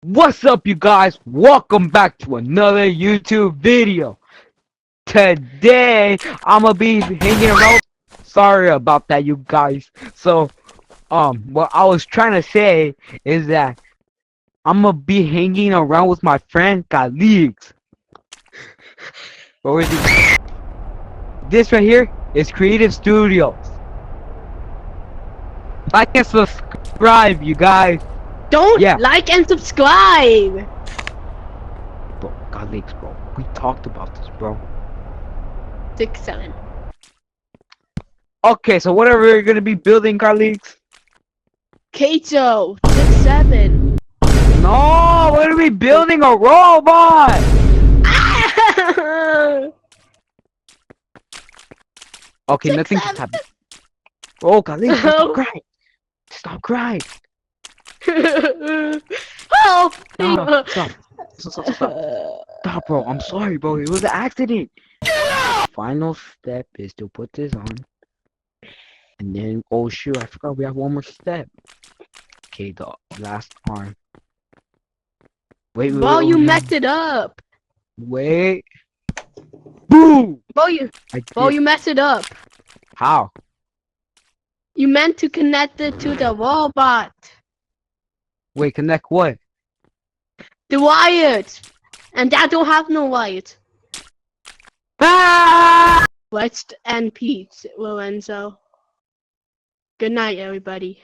What's up, you guys? Welcome back to another YouTube video. Today, I'ma be hanging around. Sorry about that, you guys. So, what I was trying to say is that I'ma be hanging around with my friend Calix. Where is he? This right here is Creative Studios. Like and subscribe, you guys. Don't Yeah. like and subscribe. Bro, Calix, bro. We talked about this, bro. 6, 7. Okay, so whatever we're gonna be building, Calix. Kato, 6, 7. No, we're gonna be building a robot. Okay, 6, nothing just 7. happened. Oh, Calix, stop crying. Stop crying. Help! No, stop. Stop, bro. I'm sorry, bro. It was an accident. Final step is to put this on. And then, oh shoot, I forgot we have one more step. Okay, the last arm. Wait, Bro, you messed it up. Wait. Boom! Bro, you messed it up. How? You meant to connect it to the robot. Wait, connect what? The wires. And that don't have no wires. Ah! Rest and peace, Lorenzo. Good night, everybody.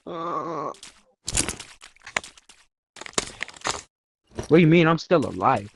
What do you mean? I'm still alive.